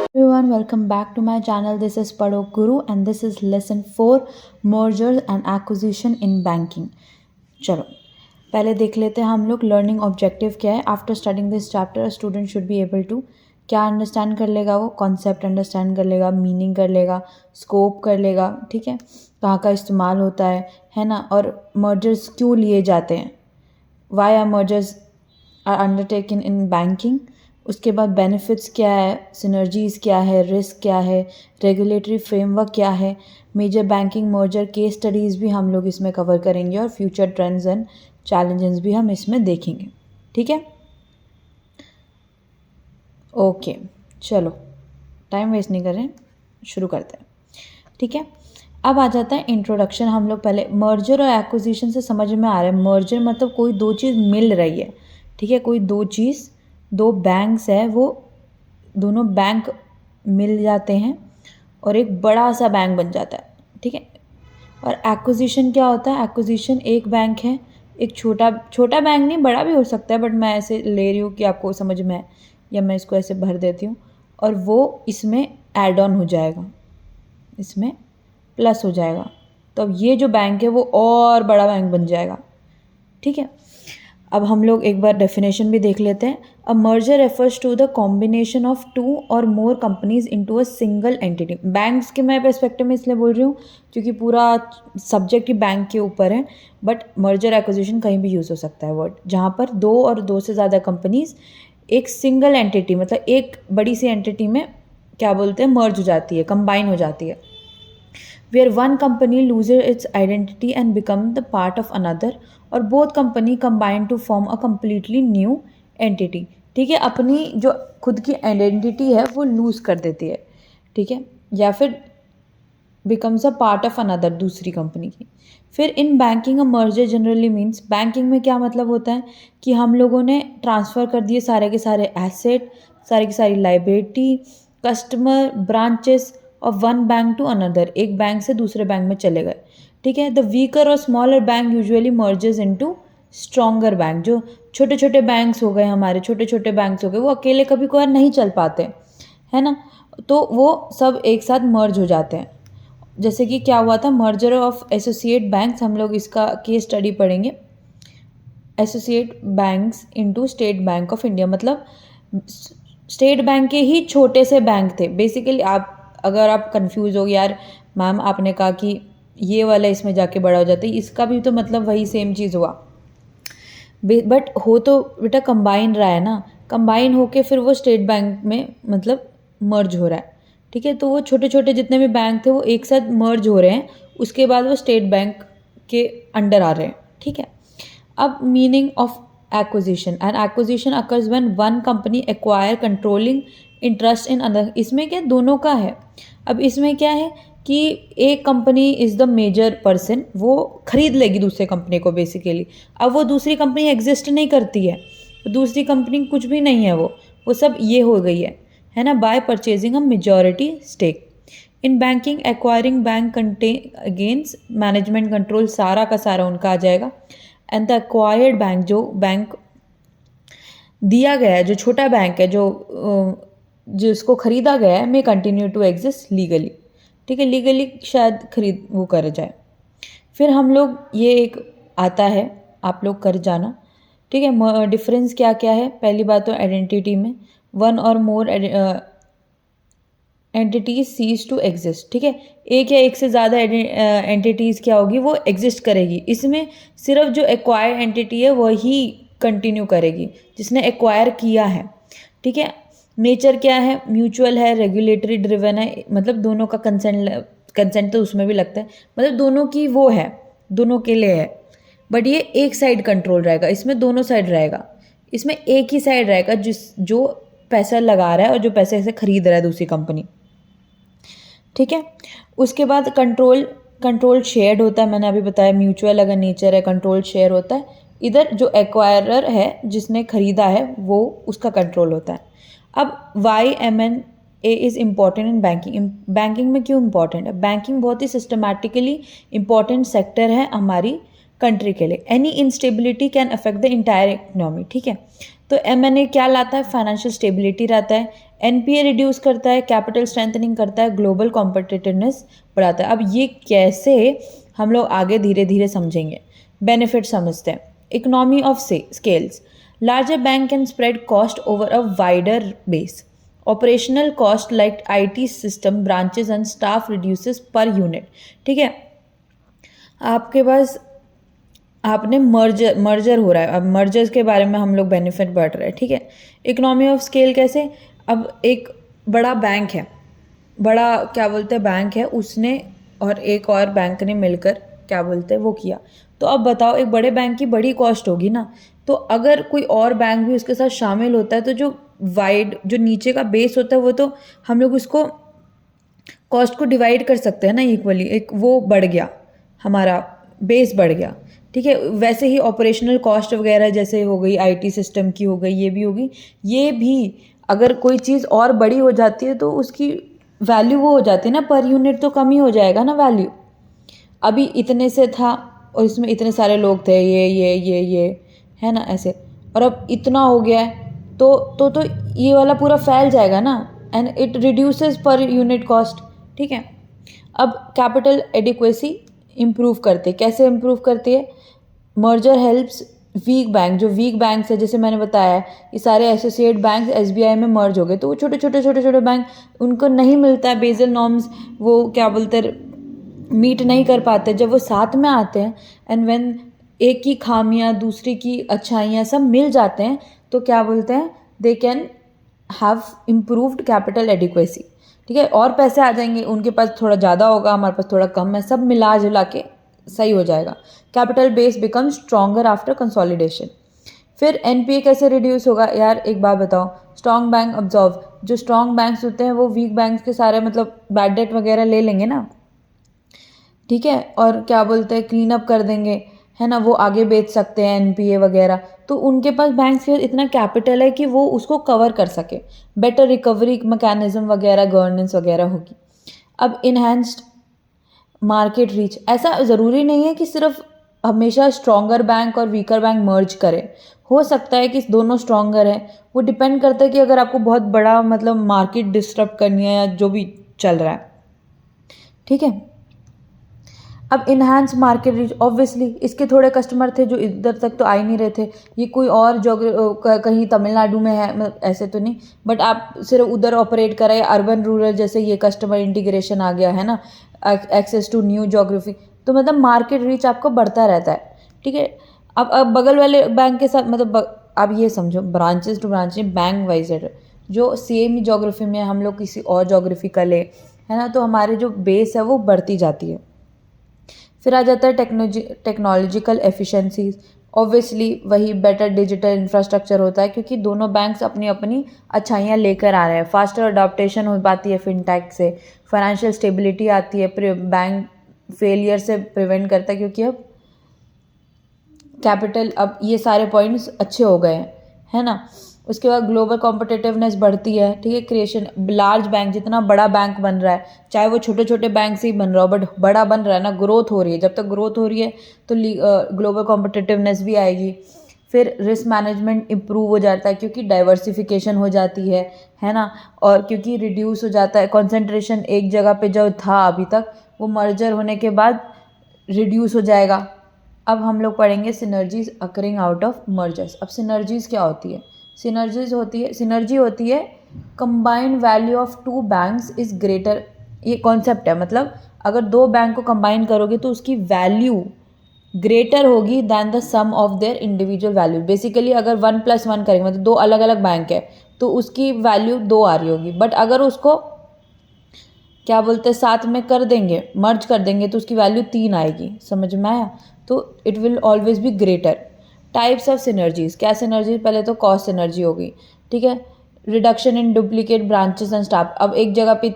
Everyone, welcome back to my channel. This is Padok Guru and this is lesson 4, mergers and acquisition in banking. चलो पहले देख लेते हैं हम लोग लर्निंग ऑब्जेक्टिव क्या है. After studying this chapter student should be able to क्या अंडरस्टैंड कर लेगा, वो कॉन्सेप्ट अंडरस्टैंड कर लेगा, मीनिंग कर लेगा, स्कोप कर लेगा, ठीक है, कहाँ का इस्तेमाल होता है ना, और मर्जर्स क्यों लिए जाते हैं, why are mergers are undertaken in banking. उसके बाद बेनिफिट्स क्या है, सिनर्जीज़ क्या है, रिस्क क्या है, रेगुलेटरी फ्रेमवर्क क्या है, major banking merger case studies भी हम लोग इसमें कवर करेंगे और फ्यूचर ट्रेंड्स एंड चैलेंजेस भी हम इसमें देखेंगे. ठीक है, ओके, चलो टाइम वेस्ट नहीं करें, शुरू करते हैं. ठीक है, अब आ जाता है इंट्रोडक्शन. हम लोग पहले मर्जर और एक्विजिशन से समझ में आ रहा है. मर्जर मतलब कोई दो चीज़ मिल रही है, ठीक है, कोई दो चीज़, दो बैंक्स है, वो दोनों बैंक मिल जाते हैं और एक बड़ा सा बैंक बन जाता है. ठीक है, और एक्विजिशन क्या होता है, एक्विजिशन एक बैंक है, एक छोटा बैंक नहीं, बड़ा भी हो सकता है, बट मैं ऐसे ले रही हूँ कि आपको समझ में आए, या मैं इसको ऐसे भर देती हूँ और वो इसमें ऐड ऑन हो जाएगा, इसमें प्लस हो जाएगा, तो अब ये जो बैंक है वो और बड़ा बैंक बन जाएगा. ठीक है, अब हम लोग एक बार डेफिनेशन भी देख लेते हैं. A merger refers to the combination of two or more companies into a single entity. Banks के मैं पर्सपेक्टिव में इसलिए बोल रही हूँ क्योंकि पूरा सब्जेक्ट ही बैंक के ऊपर है, बट मर्जर एक्विजिशन कहीं भी यूज़ हो सकता है वर्ड, जहाँ पर दो और दो से ज़्यादा कंपनीज एक सिंगल एंटिटी, मतलब एक बड़ी सी एंटिटी में क्या बोलते हैं, मर्ज हो जाती है, कंबाइन हो जाती है. where one company loses its identity and become the part of another, और both company combine to form a completely new entity. ठीक है, अपनी जो खुद की आइडेंटिटी है वो लूज़ कर देती है, ठीक है, या फिर becomes a part of another, दूसरी कंपनी की. फिर in banking a merger generally means, banking में क्या मतलब होता है कि हम लोगों ने ट्रांसफ़र कर दिए सारे के सारे एसेट, सारी की सारी liability, customer, branches of one bank to another, एक बैंक से दूसरे बैंक में चले गए. ठीक है, द वीकर और smaller bank usually merges into stronger bank. जो छोटे छोटे बैंक्स हो गए, हमारे छोटे छोटे बैंक्स हो गए, वो अकेले कभी कभार नहीं चल पाते, है ना, तो वो सब एक साथ मर्ज हो जाते हैं. जैसे कि क्या हुआ था, मर्जर ऑफ एसोसिएट बैंक्स, हम लोग इसका केस स्टडी पढ़ेंगे. Associate banks into state bank of India, मतलब स्टेट बैंक के ही छोटे से बैंक थे बेसिकली. आप अगर आप कंफ्यूज हो, यार मैम आपने कहा कि ये वाला इसमें जाके बड़ा हो जाता है, इसका भी तो मतलब वही सेम चीज़ हुआ, बट हो तो बेटा कंबाइन रहा है ना, कंबाइन होके फिर वो स्टेट बैंक में मतलब मर्ज हो रहा है. ठीक है, तो वो छोटे छोटे जितने भी बैंक थे वो एक साथ मर्ज हो रहे हैं, उसके बाद वो स्टेट बैंक के अंडर आ रहे हैं. ठीक है, अब meaning of acquisition. And acquisition occurs when one company acquire controlling interest in other. इसमें क्या दोनों का है. अब इसमें क्या है कि एक company is the major person, वो खरीद लेगी दूसरे कंपनी को बेसिकली. अब वो दूसरी कंपनी एग्जिस्ट नहीं करती है, दूसरी कंपनी कुछ भी नहीं है, वो सब ये हो गई है ना, by purchasing a majority stake. In banking acquiring bank contain against management control, सारा का सारा उनका आ जाएगा. एंड द एक्वायर्ड बैंक, जो बैंक दिया गया है, जो छोटा बैंक है, जिसको खरीदा गया है, may continue to exist legally. ठीक है, लीगली शायद खरीद वो कर जाए. फिर हम लोग ये एक आता है, आप लोग कर जाना. ठीक है, डिफरेंस क्या क्या है. पहली बात तो आइडेंटिटी में, वन और more entities cease to exist. ठीक है, एक या एक से ज़्यादा एंटिटीज़ क्या होगी, वो एग्जिस्ट करेगी. इसमें सिर्फ जो एक्वायर एंटिटी है वही कंटिन्यू करेगी, जिसने एक्वायर किया है. ठीक है, नेचर क्या है, म्यूचुअल है, रेगुलेटरी ड्रिवन है, मतलब दोनों का कंसेंट तो उसमें भी लगता है, मतलब दोनों की वो है, दोनों के लिए है. बट ये एक साइड कंट्रोल रहेगा, इसमें दोनों साइड रहेगा. इसमें एक ही साइड रहेगा जो पैसा लगा रहा है और जो पैसे से खरीद रहा है दूसरी कंपनी. ठीक है, उसके बाद कंट्रोल शेयर्ड होता है, मैंने अभी बताया. म्यूचुअल अगर नेचर है, कंट्रोल शेयर होता है. इधर जो एक्वायरर है, जिसने खरीदा है, वो उसका कंट्रोल होता है. अब YMNA is important in banking. Banking में क्यों इम्पॉर्टेंट है, बैंकिंग बहुत ही सिस्टमैटिकली इम्पॉर्टेंट सेक्टर है हमारी कंट्री के लिए। Any instability can affect the entire economy, ठीक है। तो M&A क्या लाता है? फाइनेंशियल स्टेबिलिटी लाता है, NPA रिड्यूस करता है, कैपिटल स्ट्रेंथनिंग करता है, ग्लोबल कॉम्पिटिटिवनेस बढ़ाता है। अब ये कैसे हम लोग आगे धीरे धीरे समझेंगे। बेनिफिट समझते हैं। Economy of scales, larger bank can spread cost over a wider base. Operational cost like IT system, branches and staff reduces per unit, ठीक है। आपके पास आपने मर्जर हो रहा है, अब मर्जर्स के बारे में हम लोग बेनिफिट बढ़ रहे हैं, ठीक है। इकोनॉमी ऑफ स्केल कैसे? अब एक बड़ा बैंक है, बड़ा क्या बोलते हैं बैंक है, उसने और एक और बैंक ने मिलकर क्या बोलते हैं वो किया। तो अब बताओ, एक बड़े बैंक की बड़ी कॉस्ट होगी ना, तो अगर कोई और बैंक भी उसके साथ शामिल होता है तो जो नीचे का बेस होता है वो तो हम लोग उसको कॉस्ट को डिवाइड कर सकते हैं ना इक्वली, एक वो बढ़ गया, हमारा बेस बढ़ गया, ठीक है। वैसे ही ऑपरेशनल कॉस्ट वगैरह जैसे हो गई, IT सिस्टम की हो गई, ये भी होगी। ये भी अगर कोई चीज़ और बड़ी हो जाती है तो उसकी वैल्यू वो हो जाती है ना, पर यूनिट तो कम ही हो जाएगा ना वैल्यू। अभी इतने से था और इसमें इतने सारे लोग थे, ये है ना ऐसे, और अब इतना हो गया है तो ये वाला पूरा फैल जाएगा ना, and it reduces per unit cost, ठीक है। अब कैपिटल एडिक्वेसी इम्प्रूव करते, कैसे इम्प्रूव करती है? मर्जर हेल्प्स वीक बैंक, जो वीक बैंक्स है, जैसे मैंने बताया ये सारे एसोसिएट बैंक SBI में मर्ज हो गए, तो वो छोटे बैंक उनको नहीं मिलता है बेसल नॉर्म्स, वो क्या बोलते हैं मीट नहीं कर पाते। जब वो साथ में आते हैं एंड व्हेन एक की खामियां दूसरी की अच्छाइयाँ सब मिल जाते हैं तो क्या बोलते हैं, they can have improved capital adequacy, ठीक है। और पैसे आ जाएंगे, उनके पास थोड़ा ज़्यादा होगा, हमारे पास थोड़ा कम है, सब मिला जुला के सही हो जाएगा। Capital base become stronger after consolidation. फिर NPA कैसे रिड्यूस होगा? यार एक बात बताओ, स्ट्रॉन्ग बैंक ऑब्जॉर्व, जो स्ट्रॉन्ग बैंक्स होते हैं वो वीक बैंक्स के सारे मतलब बैड डेट वगैरह ले लेंगे ना, ठीक है, और क्या बोलते हैं क्लीन अप कर देंगे, है ना, वो आगे बेच सकते हैं NPA वगैरह, तो उनके पास बैंक से इतना कैपिटल है कि वो उसको कवर कर सके। बेटर रिकवरी मैकेनिज्म वगैरह, गवर्नेंस वगैरह होगी। अब इन्हेंस्ड मार्केट रीच, ऐसा ज़रूरी नहीं है कि सिर्फ हमेशा स्ट्रॉन्गर बैंक और वीकर बैंक मर्ज करें, हो सकता है कि दोनों स्ट्रॉन्गर है, वो डिपेंड करता है कि अगर आपको बहुत बड़ा मतलब मार्केट डिस्टर्ब करनी है या जो भी चल रहा है, ठीक है। अब इन्हांस मार्केट रीच, ऑब्वियसली इसके थोड़े कस्टमर थे जो इधर तक तो आ ही नहीं रहे थे, ये कोई और कहीं तमिलनाडु में है, ऐसे तो नहीं, बट आप सिर्फ उधर ऑपरेट कराए, अर्बन रूरल जैसे ये कस्टमर इंटीग्रेशन आ गया है ना, एक्सेस टू न्यू जोग्राफी, तो मतलब मार्केट रीच आपको बढ़ता रहता है, ठीक है। अब बगल वाले बैंक के साथ मतलब आप ये समझो, branches two branches bank wise है, जो सेम ही जोग्राफी में हम लोग किसी और जोग्राफी का ले, है ना, तो हमारे जो बेस है वो बढ़ती जाती है। फिर आ जाता है टेक्नोलॉजिकल एफिशिएंसीज, ऑब्वियसली वही बेटर डिजिटल इंफ्रास्ट्रक्चर होता है, क्योंकि दोनों बैंक्स अपनी अपनी अच्छाइयाँ लेकर आ रहे हैं। फास्टर अडॉप्टेशन हो पाती है फिनटेक से, फाइनेंशियल स्टेबिलिटी आती है, बैंक फेलियर से प्रिवेंट करता है, क्योंकि अब कैपिटल, अब ये सारे पॉइंट्स अच्छे हो गए हैं, है ना। उसके बाद ग्लोबल कॉम्पिटिटिवनेस बढ़ती है, ठीक है। क्रिएशन, लार्ज बैंक, जितना बड़ा बैंक बन रहा है, चाहे वो छोटे छोटे बैंक से ही बन रहा हो, बट बड़ा बन रहा है ना, ग्रोथ हो रही है, जब तक ग्रोथ हो रही है तो ग्लोबल कॉम्पिटिटिवनेस भी आएगी। फिर रिस्क मैनेजमेंट इम्प्रूव हो जाता है, क्योंकि डाइवर्सिफिकेशन हो जाती है ना, और क्योंकि रिड्यूस हो जाता है कॉन्सेंट्रेशन, एक जगह पे जो था अभी तक वो मर्जर होने के बाद रिड्यूस हो जाएगा। अब हम लोग पढ़ेंगे synergies accruing out of mergers. अब सिनर्जीज क्या होती है? सिनर्जी होती है combined value of two banks is greater, ये कॉन्सेप्ट है, मतलब अगर दो बैंक को कंबाइन करोगे तो उसकी वैल्यू ग्रेटर होगी than the sum of their individual value. Basically अगर 1+1 करेंगे, मतलब दो अलग अलग बैंक है तो उसकी वैल्यू 2 आ रही होगी, बट अगर उसको क्या बोलते हैं साथ में कर देंगे, मर्ज कर देंगे, तो उसकी वैल्यू 3 आएगी। समझ में आया? तो it will always be greater. Types of synergies, क्या सिनर्जी? पहले तो कॉस्ट सिनर्जी होगी, ठीक है। Reduction in duplicate branches and staff, अब एक जगह पे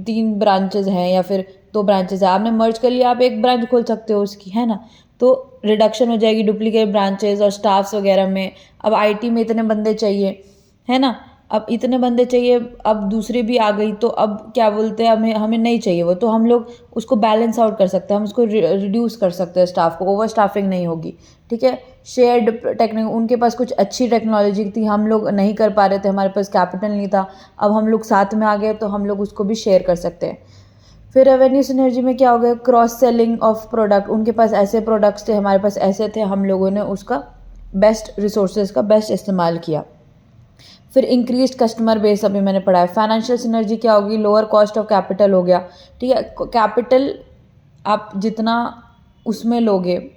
3 ब्रांचेस हैं या फिर 2 ब्रांचेस है, आपने मर्ज कर लिया, आप एक ब्रांच खोल सकते हो उसकी, है ना, तो रिडक्शन हो जाएगी डुप्लीकेट ब्रांचेस और स्टाफ्स वगैरह में। अब IT में इतने बंदे चाहिए, है ना, अब इतने बंदे चाहिए, अब दूसरी भी आ गई तो अब क्या बोलते हैं, हमें हमें नहीं चाहिए वो, तो हम लोग उसको बैलेंस आउट कर सकते हैं, हम उसको रिड्यूस कर सकते हैं स्टाफ को, ओवर स्टाफिंग नहीं होगी। ठीक है, शेयर्ड टेक्निक, उनके पास कुछ अच्छी टेक्नोलॉजी थी, हम लोग नहीं कर पा रहे थे, हमारे पास कैपिटल नहीं था, अब हम लोग साथ में आ गए तो हम लोग उसको भी शेयर कर सकते हैं। फिर रेवेन्यू सिनर्जी में क्या हो गया, क्रॉस सेलिंग ऑफ प्रोडक्ट, उनके पास ऐसे प्रोडक्ट्स थे, हमारे पास ऐसे थे, हम लोगों ने उसका बेस्ट रिसोर्सेज का बेस्ट इस्तेमाल किया। फिर इंक्रीज कस्टमर बेस, अभी मैंने पढ़ा है। फाइनेंशियल सिनर्जी क्या होगी, लोअर कॉस्ट ऑफ कैपिटल हो गया। ठीक है, कैपिटल आप जितना उसमें लोगे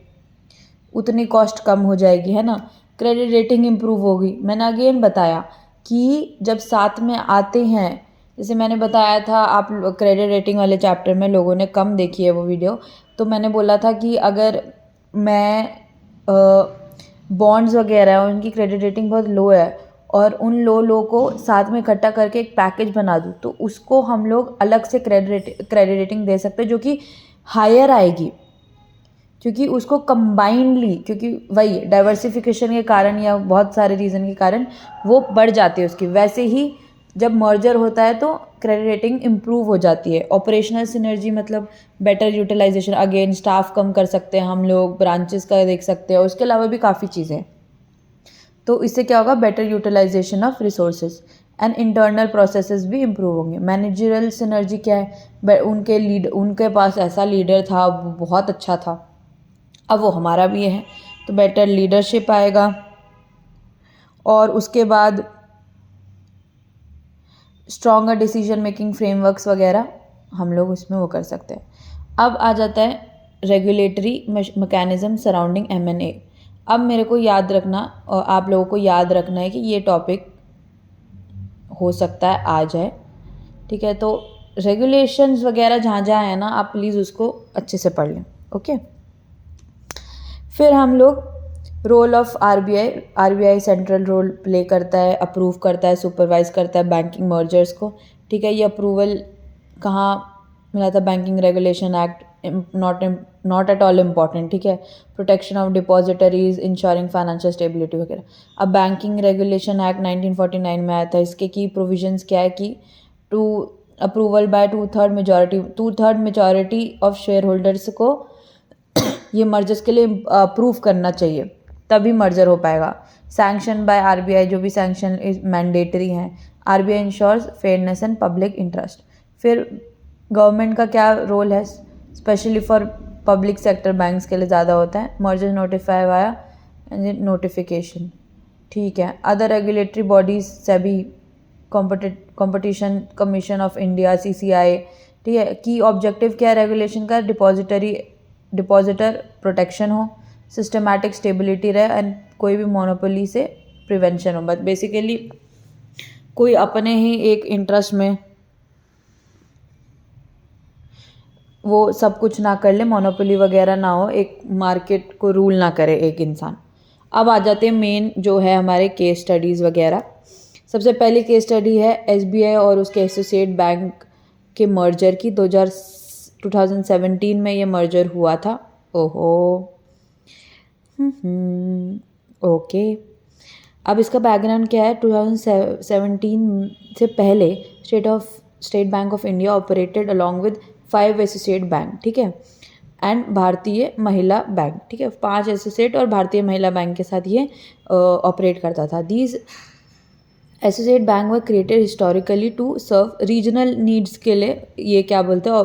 उतनी कॉस्ट कम हो जाएगी, है ना। क्रेडिट रेटिंग इम्प्रूव होगी, मैंने अगेन बताया कि जब साथ में आते हैं, जैसे मैंने बताया था, आप क्रेडिट रेटिंग वाले चैप्टर में लोगों ने कम देखी है वो वीडियो, तो मैंने बोला था कि अगर मैं बॉन्ड्स वगैरह है उनकी क्रेडिट रेटिंग बहुत लो है और उन लो को साथ में इकट्ठा करके एक पैकेज बना दूँ तो उसको हम लोग अलग से क्रेडिट रेटिंग दे सकते हैं जो कि हायर आएगी, क्योंकि उसको कंबाइंडली, क्योंकि वही डाइवर्सिफिकेशन के कारण या बहुत सारे रीज़न के कारण वो बढ़ जाती है उसकी। वैसे ही जब मर्जर होता है तो क्रेडिट रेटिंग इम्प्रूव हो जाती है। ऑपरेशनल सिनर्जी मतलब बेटर यूटिलाइजेशन, अगेन स्टाफ कम कर सकते हैं हम लोग, ब्रांचेस का देख सकते हैं, उसके अलावा भी काफ़ी चीज़ें। तो इससे क्या होगा, better utilization of resources and internal processes भी इम्प्रूव होंगे। मैनेजरल सिनर्जी क्या है, उनके पास ऐसा लीडर था, वो बहुत अच्छा था, अब वो हमारा भी है, तो बेटर लीडरशिप आएगा। और उसके बाद स्ट्रॉन्गर डिसीजन मेकिंग फ्रेमवर्क्स वगैरह हम लोग उसमें वो कर सकते हैं। अब आ जाता है रेगुलेटरी मैकेनिज्म सराउंडिंग M&A। अब मेरे को याद रखना और आप लोगों को याद रखना है कि ये टॉपिक हो सकता है आ जाए। ठीक है, तो रेगुलेशंस वगैरह जहाँ जहाँ है ना, आप प्लीज़ उसको अच्छे से पढ़ लें। ओके, फिर हम लोग role of RBI central role play करता है, अप्रूव करता है, सुपरवाइज करता है बैंकिंग मर्जर्स को। ठीक है, ये अप्रूवल कहाँ मिला था, banking regulation act, not at all important. ठीक है, protection of depositories, ensuring financial stability वगैरह। अब बैंकिंग रेगुलेशन एक्ट 1949 में आया था, इसके की प्रोविजंस क्या है कि to approval by 2/3 majority of shareholders को ये मर्जर्स के लिए अप्रूव करना चाहिए, तभी मर्जर हो पाएगा। सैंक्शन बाय आरबीआई, जो भी सैंक्शन इज मैंडेटरी हैं। RBI ensures fairness and public interest. फिर गवर्नमेंट का क्या रोल है, especially for public sector banks के लिए ज़्यादा होता है, मर्जर नोटिफाई वाया नोटिफिकेशन। ठीक है, other regulatory bodies, SEBI, competition commission of India, CCI। ठीक है, की ऑब्जेक्टिव क्या है रेगुलेशन का, डिपॉजिटर प्रोटेक्शन हो, सिस्टमैटिक स्टेबिलिटी रहे एंड कोई भी मोनोपोली से प्रिवेंशन हो। बट बेसिकली कोई अपने ही एक इंटरेस्ट में वो सब कुछ ना कर ले, मोनोपोली वगैरह ना हो, एक मार्केट को रूल ना करे एक इंसान। अब आ जाते हैं मेन जो है हमारे केस स्टडीज़ वगैरह। सबसे पहली केस स्टडी है SBI और उसके एसोसिएट बैंक के मर्जर की। 2017 में ये मर्जर हुआ था। ओहो, ओके। अब इसका बैकग्राउंड क्या है, 2017 से पहले state bank of India operated along with 5 associate bank. ठीक है, एंड भारतीय महिला बैंक। ठीक है, 5 एसोसिएट और भारतीय महिला बैंक के साथ ये ऑपरेट करता था। These associate bank were created historically to serve regional needs के लिए ये क्या बोलते हैं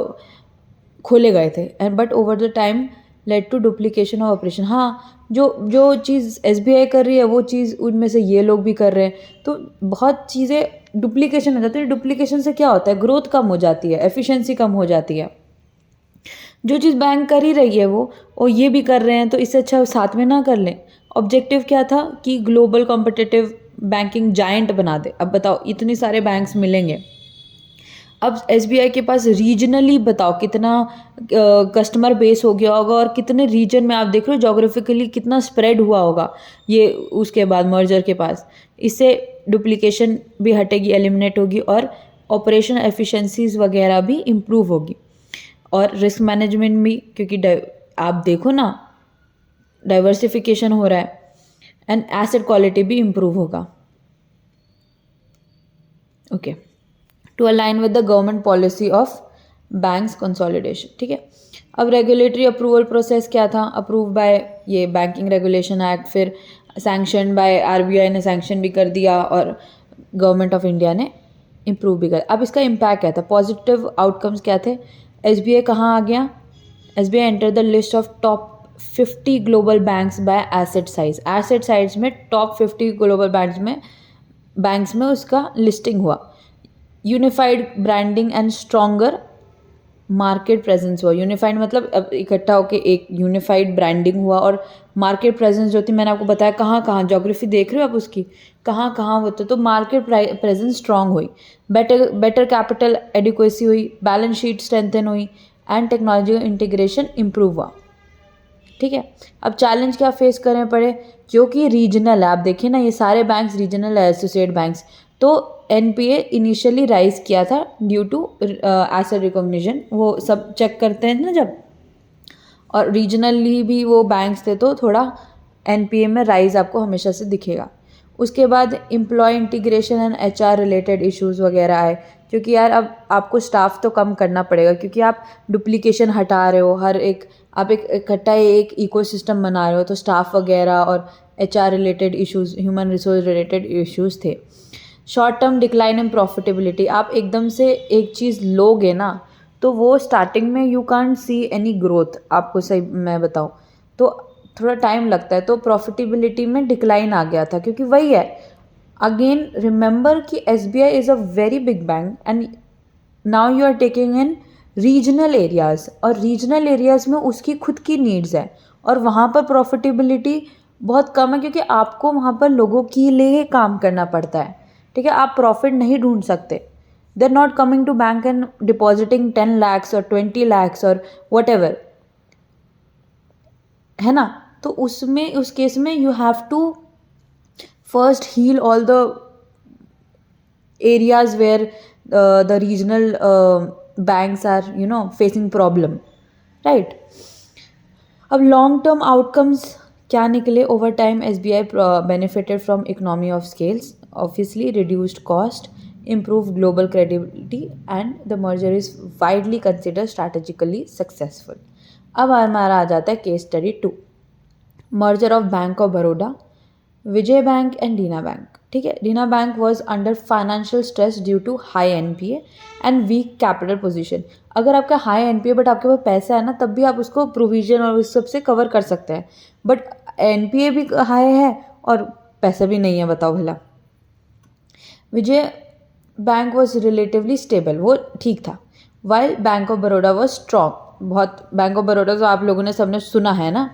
खोले गए थे, and but over the time led to duplication of operation. हाँ, जो चीज़ SBI कर रही है वो चीज़ उनमें से ये लोग भी कर रहे हैं, तो बहुत चीज़ें डुप्लीकेशन हो जाती है। डुप्लीकेशन से क्या होता है, ग्रोथ कम हो जाती है, एफिशिएंसी कम हो जाती है। जो चीज़ बैंक कर ही रही है वो और ये भी कर रहे हैं, तो इससे अच्छा साथ में ना कर लें। ऑब्जेक्टिव क्या था कि ग्लोबल कॉम्पिटिटिव बैंकिंग जायंट बना दे। अब बताओ, इतने सारे बैंक्स मिलेंगे, अब SBI के पास रीजनली बताओ कितना कस्टमर बेस हो गया होगा और कितने रीजन में आप देख रहे हो जोग्राफिकली कितना स्प्रेड हुआ होगा ये उसके बाद मर्जर के पास। इससे डुप्लीकेशन भी हटेगी, एलिमिनेट होगी और ऑपरेशन एफिशिएंसीज वगैरह भी इम्प्रूव होगी और रिस्क मैनेजमेंट भी, क्योंकि आप देखो ना डाइवर्सिफिकेशन हो रहा है एंड एसेट क्वालिटी भी इम्प्रूव होगा। Okay, to align with the government policy of banks consolidation, ठीक है। अब रेगुलेटरी अप्रूवल प्रोसेस क्या था, अप्रूव बाय ये बैंकिंग रेगुलेशन एक्ट, फिर सैंक्शन बाय आरबीआई ने सैंक्शन भी कर दिया और गवर्नमेंट ऑफ इंडिया ने इम्प्रूव भी कर। अब इसका इम्पैक्ट क्या था, पॉजिटिव आउटकम्स क्या थे, एसबीआई कहाँ आ गया, SBI enter the list of top 50 global banks bye asset size, asset size में टॉप 50 ग्लोबल बैंक्स में उसका लिस्टिंग हुआ। Unified branding and stronger market presence हुआ, यूनिफाइड मतलब अब इकट्ठा होकर एक यूनिफाइड ब्रांडिंग हुआ, और मार्केट प्रेजेंस जो थी मैंने आपको बताया कहाँ कहाँ, ज्योग्राफी देख रहे हो आप उसकी, कहाँ कहाँ होते, तो मार्केट प्रेजेंस स्ट्रांग हुई, बेटर कैपिटल एडिक्वेसी हुई, बैलेंस शीट स्ट्रेंथन हुई, एंड टेक्नोलॉजी इंटीग्रेशन इम्प्रूव हुआ, ठीक है। अब चैलेंज क्या फेस करने पड़े, जो कि रीजनल है, आप देखिए ना ये सारे बैंक्स रीजनल है, एसोसिएट बैंक्स, तो एनपीए इनिशियली राइज किया था ड्यू टू एसेट रिकॉग्निशन, वो सब चेक करते हैं ना जब, और रीजनली भी वो बैंक्स थे, तो थोड़ा एनपीए में राइज आपको हमेशा से दिखेगा। उसके बाद employ integration and HR related issues वगैरह आए, क्योंकि यार अब आपको स्टाफ तो कम करना पड़ेगा, क्योंकि आप डुप्लीकेशन हटा रहे हो, हर एक आप एक इकट्ठा एक इकोसिस्टम बना रहे हो, तो स्टाफ वगैरह और HR related issues, human resource related issues थे। Short term decline in profitability, आप एकदम से एक चीज़ लोगे ना, तो वो स्टार्टिंग में you can't see any growth, आपको सही मैं बताऊँ तो थोड़ा टाइम लगता है, तो प्रॉफिटेबिलिटी में डिक्लाइन आ गया था, क्योंकि वही है, अगेन रिमेंबर कि SBI is a very big bank and now you are taking in regional areas, और रीजनल एरियाज़ में उसकी खुद की नीड्स है, और वहाँ पर प्रॉफिटेबिलिटी बहुत कम है, क्योंकि आपको वहाँ पर लोगों के लिए काम करना पड़ता है, ठीक है, आप प्रॉफिट नहीं ढूंढ सकते। They are not coming to bank and depositing 10 lakhs और 20 lakhs और वट एवर, है ना। तो उसमें उस केस में you have to first heal all the areas where the regional banks are facing problem, right? अब लॉन्ग टर्म आउटकम्स क्या निकले, over time SBI benefited from economy of scales, obviously reduced cost, improve global credibility, and the merger is widely consider strategically successful. अब हमारा आ जाता है case study 2, merger of Bank of Baroda, Vijaya Bank and Dena Bank, ठीक है। Dena bank was under financial stress due to high NPA and weak capital position. अगर आपका high NPA but आपके पास पैसा है ना, तब भी आप उसको प्रोविजन और उस सब से कवर कर सकते हैं, बट एनपीए भी हाई है और पैसा भी नहीं है, बताओ भला। विजय बैंक वॉज रिलेटिवली स्टेबल, वो ठीक था, while bank of Baroda was strong, बहुत बैंक ऑफ बड़ौदा तो आप लोगों ने सबने सुना है ना,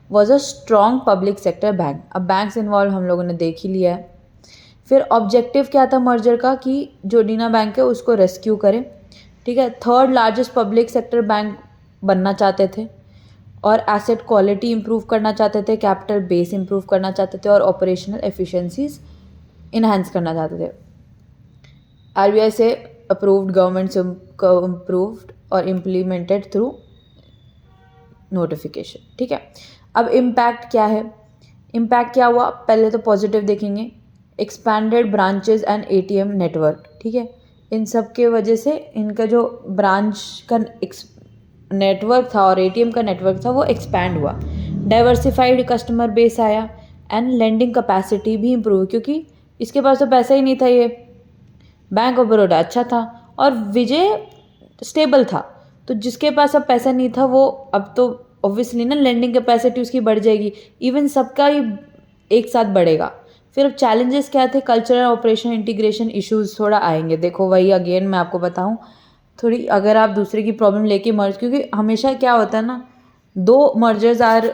was a strong public sector bank. अब बैंक्स इन्वॉल्व हम लोगों ने देख ही लिया है। फिर ऑब्जेक्टिव क्या था मर्जर का, कि जो डीना बैंक है उसको रेस्क्यू करें, ठीक है। Third largest public sector bank बनना चाहते थे, और एसेट क्वालिटी इंप्रूव करना चाहते थे, कैपिटल बेस इंप्रूव करना चाहते थे, और ऑपरेशनल एफिशिएंसीज इन्हांस करना चाहते थे। आरबीआई से अप्रूव्ड, गवर्नमेंट से अप्रूव्ड और इम्प्लीमेंटेड थ्रू नोटिफिकेशन, ठीक है। अब इम्पैक्ट क्या है, इम्पैक्ट क्या हुआ, पहले तो पॉजिटिव देखेंगे, expanded branches and ATM network, ठीक है। इन सब के वजह से इनका जो ब्रांच का नेटवर्क था और एटीएम का नेटवर्क था वो एक्सपैंड हुआ, डाइवर्सिफाइड कस्टमर बेस आया, एंड लेंडिंग कैपेसिटी भी इम्प्रूव, क्योंकि इसके पास तो पैसा ही नहीं था, ये बैंक ऑफ बड़ौदा अच्छा था और विजय स्टेबल था, तो जिसके पास अब पैसा नहीं था वो अब तो ऑब्वियसली ना लेंडिंग कैपेसिटी उसकी बढ़ जाएगी, इवन सबका ही एक साथ बढ़ेगा। फिर अब चैलेंजेस क्या थे, कल्चरल ऑपरेशन इंटीग्रेशन इश्यूज थोड़ा आएंगे, देखो वही अगेन मैं आपको बताऊं, थोड़ी अगर आप दूसरे की प्रॉब्लम लेके मर्ज, क्योंकि हमेशा क्या होता है ना, दो mergers are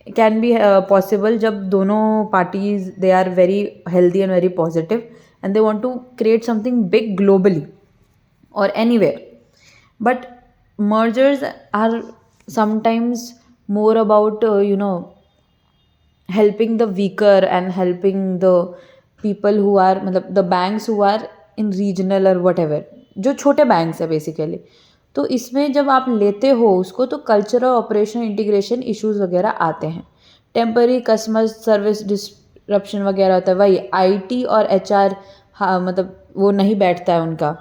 can be possible जब दोनों parties they are very healthy and very positive and they want to create something big globally or anywhere, but mergers are sometimes more about helping the weaker and helping the people who are मतलब the banks who are in regional or whatever, जो छोटे banks है basically. तो इसमें जब आप लेते हो उसको, तो कल्चरल ऑपरेशन इंटीग्रेशन इश्यूज वगैरह आते हैं, टेम्पररी कस्टमर सर्विस डिस्ट्रप्शन वगैरह होता है, वही आईटी और एचआर, हाँ मतलब वो नहीं बैठता है उनका,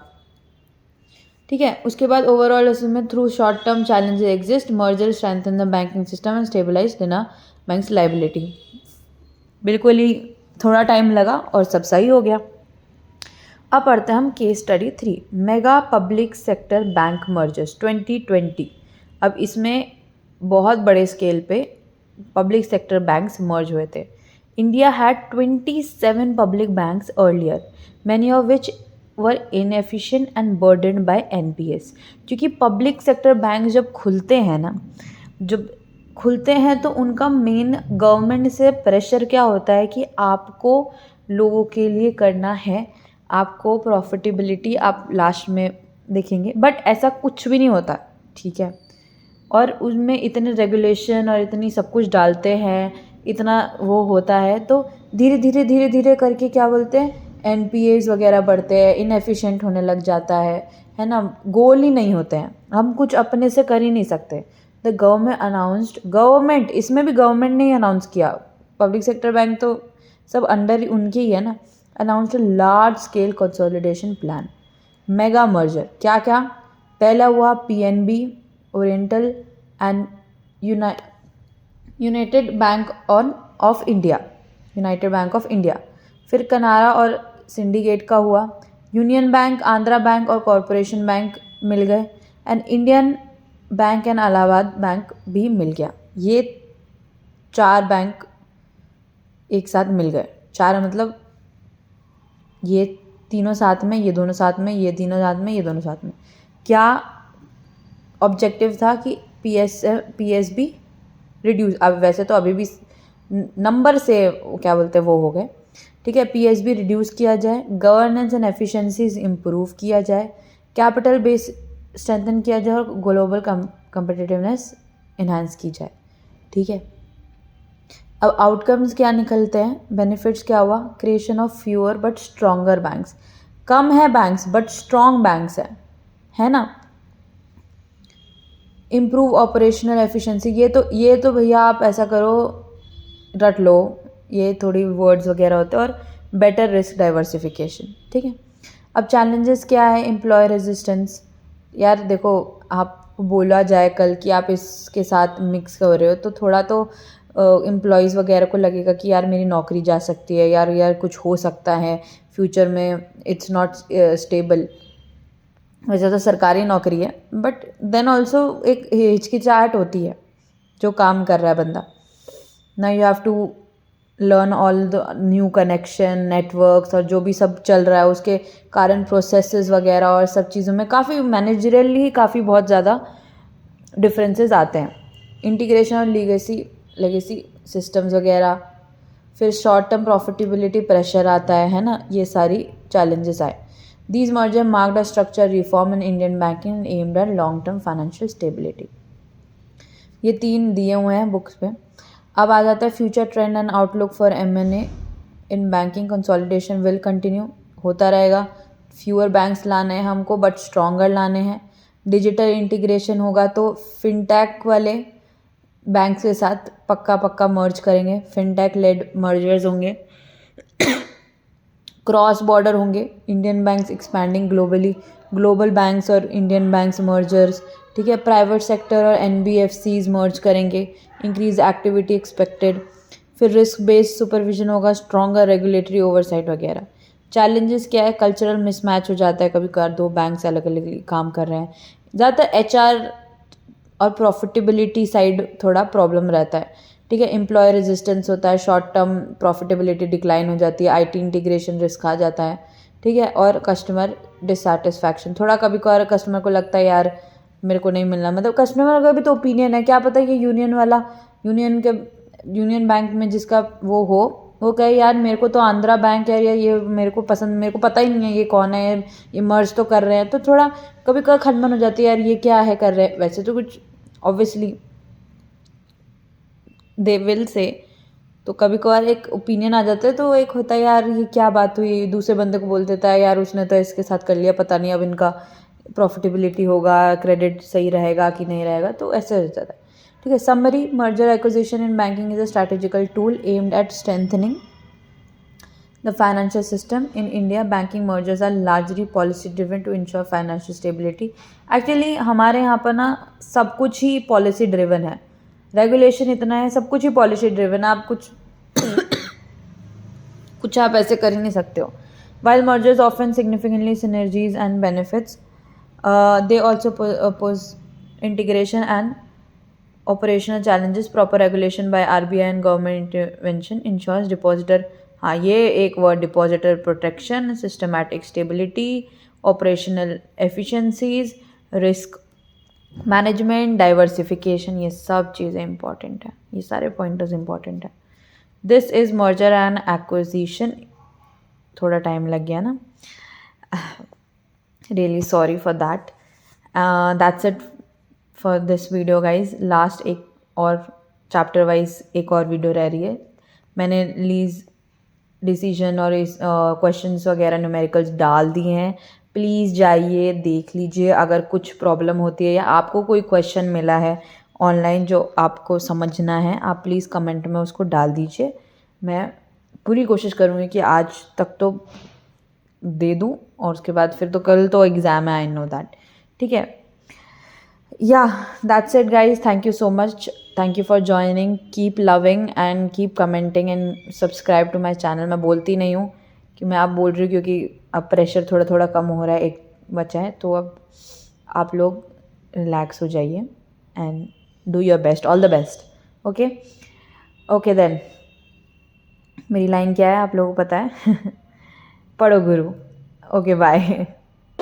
ठीक है। उसके बाद ओवरऑल उसमें through short term challenges exist, merger strengthen the banking system and stabilize Dena bank's liability. बिल्कुल ही थोड़ा टाइम लगा और सब सही हो गया। अब पढ़ते हैं हम case study 3, mega public sector bank mergers 2020। अब इसमें बहुत बड़े स्केल पे पब्लिक सेक्टर बैंक्स मर्ज हुए थे। India had 27 public banks earlier, many of which were inefficient and burdened by NPS. क्योंकि पब्लिक सेक्टर बैंक जब खुलते हैं ना, जब खुलते हैं तो उनका मेन गवर्नमेंट से प्रेशर क्या होता है कि आपको लोगों के लिए करना है, आपको प्रॉफिटेबिलिटी आप लास्ट में देखेंगे, बट ऐसा कुछ भी नहीं होता, ठीक है। और उसमें इतने रेगुलेशन और इतनी सब कुछ डालते हैं, इतना वो होता है, तो धीरे धीरे करके क्या बोलते हैं, एनपीएस वगैरह बढ़ते हैं, इनएफिशिएंट होने लग जाता है ना, गोल ही नहीं होते हैं, हम कुछ अपने से कर ही नहीं सकते। द गवर्नमेंट अनाउंस्ड, गवर्नमेंट, इसमें भी गवर्नमेंट ने ही अनाउंस किया, पब्लिक सेक्टर बैंक तो सब अंडर उनके ही है ना, announced large scale consolidation plan, mega merger. क्या क्या, पहला हुआ PNB, oriental and United bank of India, United bank of India. फिर कनारा और सिंडिकेट का हुआ, यूनियन बैंक, आंध्रा बैंक और कॉरपोरेशन बैंक मिल गए, and Indian bank and Allahabad bank भी मिल गया। ये 4 बैंक एक साथ मिल गए, 4 मतलब ये तीनों साथ में, ये दोनों साथ में, ये तीनों साथ में, ये दोनों साथ में। क्या ऑब्जेक्टिव था कि पीएसबी रिड्यूस, अब वैसे तो अभी भी नंबर से क्या बोलते हैं वो हो गए, ठीक है। पीएसबी रिड्यूस किया जाए, गवर्नेंस एंड एफिशिएंसीज इम्प्रूव किया जाए, कैपिटल बेस स्ट्रेंथन किया जाए और ग्लोबल कम्पिटिटिवनेस इन्हांस की जाए, ठीक है। अब आउटकम्स क्या निकलते हैं, बेनिफिट्स क्या हुआ, creation of fewer but stronger banks, कम है बैंक्स बट स्ट्रॉन्ग बैंक्स है ना। इम्प्रूव ऑपरेशनल एफिशिएंसी, ये तो भैया आप ऐसा करो, रट लो, ये थोड़ी वर्ड्स वगैरह होते हैं। और बेटर रिस्क डाइवर्सिफिकेशन, ठीक है। अब चैलेंजेस क्या है, एम्प्लॉय रेजिस्टेंस, यार देखो आपको बोला जाए कल कि आप इसके साथ मिक्स कर रहे हो तो थोड़ा तो एम्प्लॉयज़ वगैरह को लगेगा कि यार मेरी नौकरी जा सकती है, यार कुछ हो सकता है फ्यूचर में, इट्स नॉट स्टेबल। वैसे तो सरकारी नौकरी है, बट देन ऑल्सो एक हिचकिचाहट होती है जो काम कर रहा है बंदा ना, you have to learn all the new connection networks और जो भी सब चल रहा है उसके कारण प्रोसेसेस वगैरह और सब चीज़ों में काफ़ी मैनेजरली काफ़ी बहुत ज़्यादा डिफरेंसेस आते हैं। इंटीग्रेशन और लेगेसी सिस्टम्स वगैरह, फिर शॉर्ट टर्म प्रॉफिटेबिलिटी प्रेशर आता है ना, ये सारी चैलेंजेस आए। These merger marked a structural reform in Indian banking and aimed at long-term financial stability. ये 3 दिए हुए हैं बुक्स पे। अब आ जाता है future trend and outlook for M&A in banking, consolidation will continue, होता रहेगा। फ्यूअर बैंक्स लाने हैं हमको बट स्ट्रॉन्गर लाने हैं। डिजिटल इंटीग्रेशन होगा तो फिनटेक वाले बैंक्स के साथ पक्का मर्ज करेंगे, फिनटेक लेड मर्जर्स होंगे। क्रॉस बॉर्डर होंगे, Indian banks expanding globally, global banks और इंडियन बैंक्स मर्जर्स, ठीक है। प्राइवेट सेक्टर और एनबीएफसीज मर्ज करेंगे, इंक्रीज एक्टिविटी एक्सपेक्टेड। फिर रिस्क बेस्ड सुपरविजन होगा, स्ट्रॉन्गर रेगुलेटरी ओवरसाइट वगैरह। चैलेंजेस क्या है, कल्चरल मिसमैच हो जाता है, कभी कभार 2 बैंक्स अलग अलग काम कर रहे हैं। ज़्यादातर एचआर और प्रॉफिटेबिलिटी साइड थोड़ा प्रॉब्लम रहता है, ठीक है। एम्प्लॉय रेजिस्टेंस होता है, शॉर्ट टर्म प्रॉफिटेबिलिटी डिक्लाइन हो जाती है, आईटी इंटीग्रेशन रिस्क आ जाता है, ठीक है। और कस्टमर डिससेटिस्फैक्शन, थोड़ा कभी कभार कस्टमर को लगता है यार मेरे को नहीं मिलना, मतलब कस्टमर का भी तो ओपिनियन है, क्या पता है कि यूनियन बैंक में जिसका वो कहे यार मेरे को तो आंध्रा बैंक है, या ये मेरे को पता ही नहीं है ये कौन है, ये मर्ज तो कर रहे हैं, तो थोड़ा कभी कभी खटमन हो जाती है यार ये क्या है कर रहे हैं। वैसे तो कुछ ऑब्वियसली दे विल से, तो कभी कभार एक ओपिनियन आ जाता है, तो एक होता है यार ये क्या बात हुई, दूसरे बंदे को बोल देता है यार उसने तो इसके साथ कर लिया, पता नहीं अब इनका प्रॉफिटेबिलिटी होगा, क्रेडिट सही रहेगा कि नहीं रहेगा, तो ऐसे हो जाता है, ठीक है। Summary, merger acquisition in banking is a strategical tool aimed at strengthening The financial system in India, banking mergers are largely policy driven to ensure financial stability. Actually हमारे यहाँ पर ना सब कुछ ही policy driven है, रेगुलेशन इतना है, सब कुछ ही पॉलिसी ड्रिवन है, आप कुछ आप ऐसे कर ही नहीं सकते हो. While mergers often significantly synergies and benefits, they also pose integration and operational challenges. Proper regulation by RBI and government intervention ensures depositor, हाँ ये एक word, depositor protection, systematic stability, operational efficiencies, risk management, diversification, ये सब चीज़ें important है, ये सारे pointers important है. This is merger and acquisition. थोड़ा टाइम लग गया ना, really sorry for that. That's it for this video guys. Last एक और चैप्टर वाइज एक और वीडियो रह रही है. मैंने लीज डिसीजन और इस क्वेश्चंस वगैरह न्यूमेरिकल्स डाल दिए हैं. प्लीज़ जाइए देख लीजिए. अगर कुछ प्रॉब्लम होती है या आपको कोई क्वेश्चन मिला है ऑनलाइन जो आपको समझना है, आप प्लीज़ कमेंट में उसको डाल दीजिए. मैं पूरी कोशिश करूँगी कि आज तक तो दे दूँ, और उसके बाद फिर तो कल तो एग्ज़ाम है, आई नो दैट. ठीक है. Yeah, that's it guys. Thank you so much. Thank you for joining. Keep loving and keep commenting and subscribe to my channel. मैं बोलती नहीं हूँ कि मैं आप बोल रही हूँ, क्योंकि अब प्रेशर थोड़ा थोड़ा कम हो रहा है, एक बचा है, तो अब आप लोग रिलैक्स हो जाइए and do your best. All the best. Okay okay then. मेरी लाइन क्या है आप लोगों को पता है? पढ़ो गुरु. Okay bye.